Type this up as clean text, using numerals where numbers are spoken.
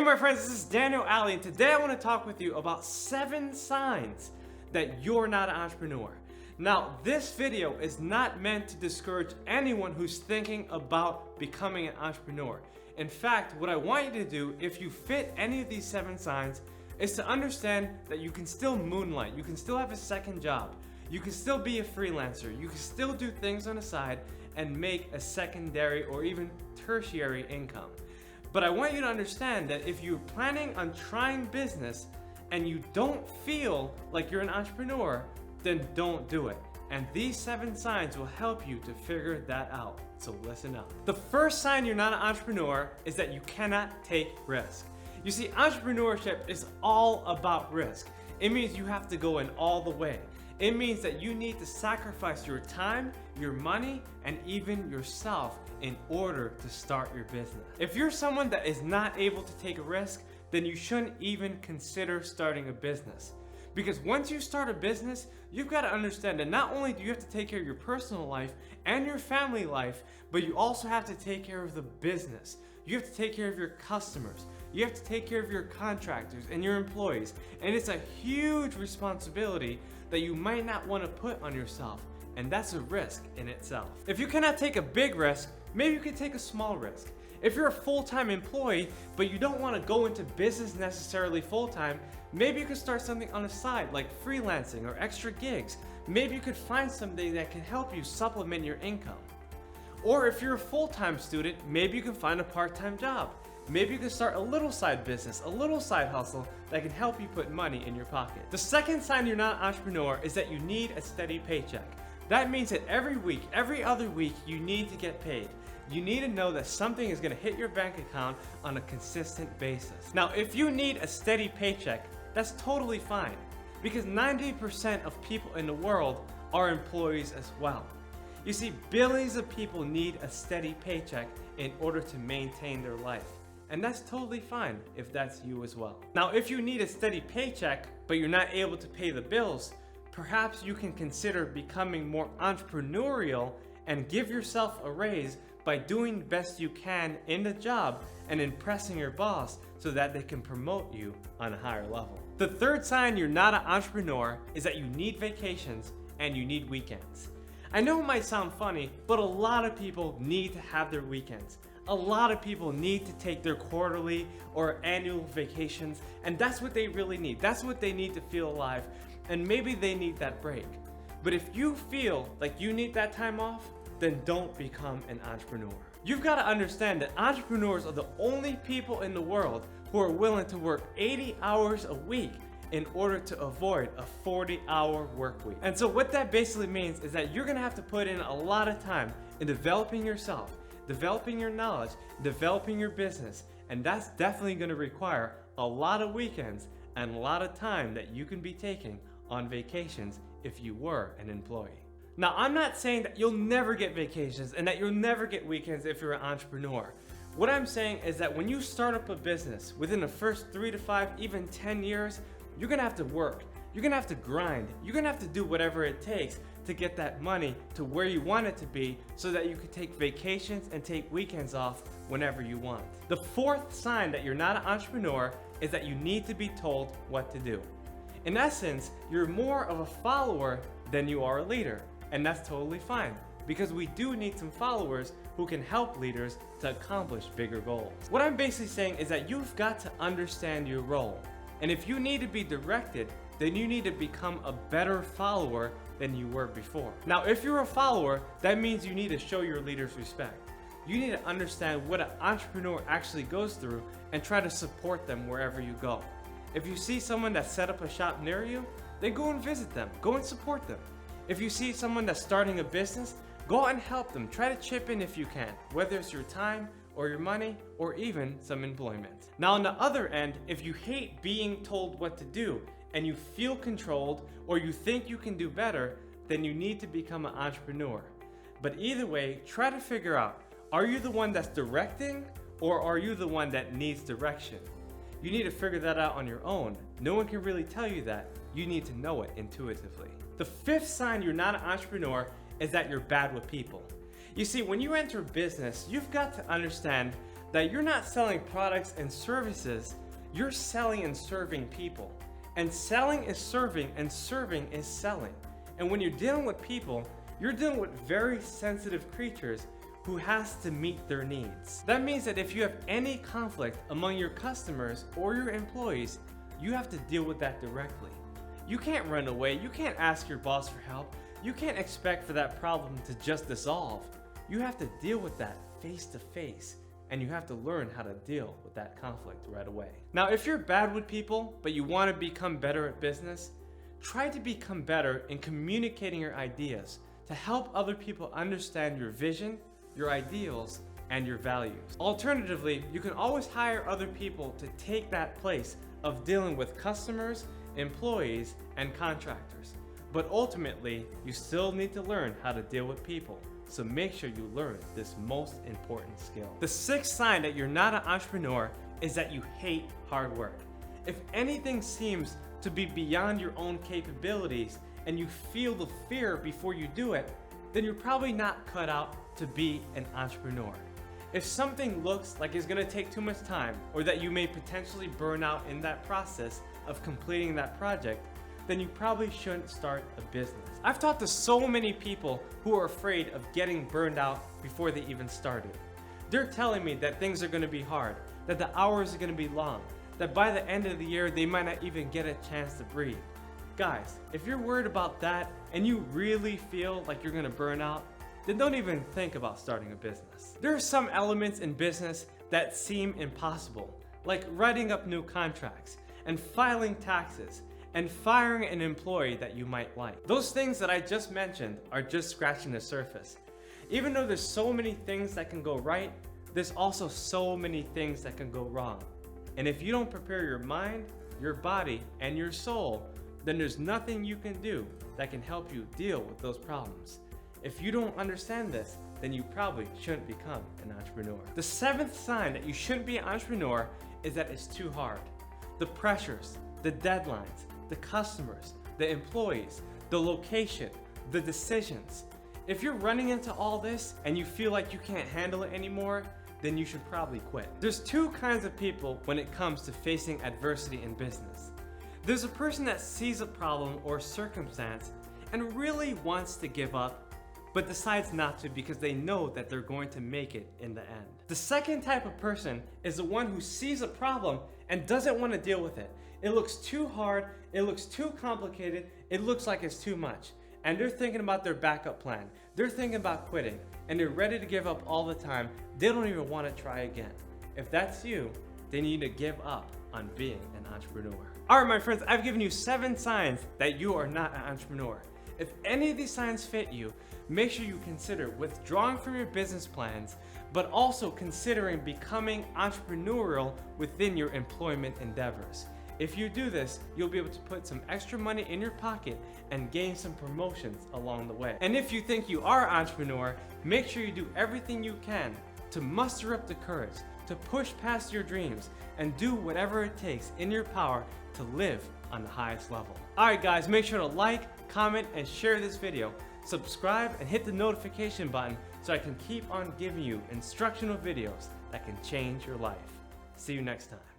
my friends, this is Daniel Aldie, and today I want to talk with you about 7 signs that you're not an entrepreneur. Now, this video is not meant to discourage anyone who's thinking about becoming an entrepreneur. In fact, what I want you to do, if you fit any of these 7 signs, is to understand that you can still moonlight, you can still have a second job, you can still be a freelancer, you can still do things on the side and make a secondary or even tertiary income. But I want you to understand that if you're planning on trying business and you don't feel like you're an entrepreneur, then don't do it. And these 7 signs will help you to figure that out. So listen up. The first sign you're not an entrepreneur is that you cannot take risk. You see, entrepreneurship is all about risk. It means you have to go in all the way. It means that you need to sacrifice your time, your money, and even yourself in order to start your business. If you're someone that is not able to take a risk, then you shouldn't even consider starting a business. Because once you start a business, you've got to understand that not only do you have to take care of your personal life and your family life, but you also have to take care of the business. You have to take care of your customers. You have to take care of your contractors and your employees. And it's a huge responsibility that you might not want to put on yourself. And that's a risk in itself. If you cannot take a big risk, maybe you can take a small risk. If you're a full-time employee, but you don't want to go into business necessarily full-time, maybe you could start something on the side like freelancing or extra gigs. Maybe you could find something that can help you supplement your income. Or if you're a full-time student, maybe you can find a part-time job. Maybe you can start a little side business, a little side hustle that can help you put money in your pocket. The second sign you're not an entrepreneur is that you need a steady paycheck. That means that every week, every other week, you need to get paid. You need to know that something is going to hit your bank account on a consistent basis. Now, if you need a steady paycheck, that's totally fine, because 90% of people in the world are employees as well. You see, billions of people need a steady paycheck in order to maintain their life. And that's totally fine if that's you as well. Now, if you need a steady paycheck, but you're not able to pay the bills, perhaps you can consider becoming more entrepreneurial and give yourself a raise by doing the best you can in the job and impressing your boss so that they can promote you on a higher level. The third sign you're not an entrepreneur is that you need vacations and you need weekends. I know it might sound funny, but a lot of people need to have their weekends. A lot of people need to take their quarterly or annual vacations, and that's what they really need. That's what they need to feel alive, and maybe they need that break. But if you feel like you need that time off, then don't become an entrepreneur. You've got to understand that entrepreneurs are the only people in the world who are willing to work 80 hours a week in order to avoid a 40-hour work week. And so what that basically means is that you're gonna have to put in a lot of time in developing yourself, developing your knowledge, developing your business, and that's definitely gonna require a lot of weekends and a lot of time that you can be taking on vacations if you were an employee. Now, I'm not saying that you'll never get vacations and that you'll never get weekends if you're an entrepreneur. What I'm saying is that when you start up a business, within the first 3 to 5, even 10 years, you're gonna have to work, you're gonna have to grind, you're gonna have to do whatever it takes to get that money to where you want it to be so that you can take vacations and take weekends off whenever you want. The fourth sign that you're not an entrepreneur is that you need to be told what to do. In essence, you're more of a follower than you are a leader, and that's totally fine, because we do need some followers who can help leaders to accomplish bigger goals. What I'm basically saying is that you've got to understand your role. And if you need to be directed, then you need to become a better follower than you were before. Now, if you're a follower, that means you need to show your leaders respect. You need to understand what an entrepreneur actually goes through and try to support them wherever you go. If you see someone that set up a shop near you, then go and visit them, go and support them. If you see someone that's starting a business, go out and help them. Try to chip in if you can, whether it's your time or your money, or even some employment. Now, on the other end, if you hate being told what to do and you feel controlled or you think you can do better, then you need to become an entrepreneur. But either way, try to figure out, are you the one that's directing or are you the one that needs direction? You need to figure that out on your own. No one can really tell you that. You need to know it intuitively. The fifth sign you're not an entrepreneur is that you're bad with people. You see, when you enter business, you've got to understand that you're not selling products and services, you're selling and serving people. And selling is serving, and serving is selling. And when you're dealing with people, you're dealing with very sensitive creatures who has to meet their needs. That means that if you have any conflict among your customers or your employees, you have to deal with that directly. You can't run away, you can't ask your boss for help, you can't expect for that problem to just dissolve. You have to deal with that face to face, and you have to learn how to deal with that conflict right away. Now, if you're bad with people, but you want to become better at business, try to become better in communicating your ideas to help other people understand your vision, your ideals, and your values. Alternatively, you can always hire other people to take that place of dealing with customers, employees, and contractors. But ultimately, you still need to learn how to deal with people. So make sure you learn this most important skill. The sixth sign that you're not an entrepreneur is that you hate hard work. If anything seems to be beyond your own capabilities and you feel the fear before you do it, then you're probably not cut out to be an entrepreneur. If something looks like it's gonna take too much time, or that you may potentially burn out in that process of completing that project, then you probably shouldn't start a business. I've talked to so many people who are afraid of getting burned out before they even started. They're telling me that things are gonna be hard, that the hours are gonna be long, that by the end of the year, they might not even get a chance to breathe. Guys, if you're worried about that and you really feel like you're gonna burn out, then don't even think about starting a business. There are some elements in business that seem impossible, like writing up new contracts and filing taxes and firing an employee that you might like. Those things that I just mentioned are just scratching the surface. Even though there's so many things that can go right, there's also so many things that can go wrong. And if you don't prepare your mind, your body, and your soul, then there's nothing you can do that can help you deal with those problems. If you don't understand this, then you probably shouldn't become an entrepreneur. The seventh sign that you shouldn't be an entrepreneur is that it's too hard. The pressures, the deadlines, the customers, the employees, the location, the decisions. If you're running into all this and you feel like you can't handle it anymore, then you should probably quit. There's two kinds of people when it comes to facing adversity in business. There's a person that sees a problem or circumstance and really wants to give up, but decides not to because they know that they're going to make it in the end. The second type of person is the one who sees a problem and doesn't want to deal with it. It looks too hard, it looks too complicated, it looks like it's too much. And they're thinking about their backup plan. They're thinking about quitting, and they're ready to give up all the time. They don't even want to try again. If that's you, then you need to give up on being an entrepreneur. All right, my friends, I've given you 7 signs that you are not an entrepreneur. If any of these signs fit you, make sure you consider withdrawing from your business plans, but also considering becoming entrepreneurial within your employment endeavors. If you do this, you'll be able to put some extra money in your pocket and gain some promotions along the way. And if you think you are an entrepreneur, make sure you do everything you can to muster up the courage, to push past your dreams, and do whatever it takes in your power to live on the highest level. Alright guys, make sure to like, comment, and share this video. Subscribe and hit the notification button so I can keep on giving you instructional videos that can change your life. See you next time.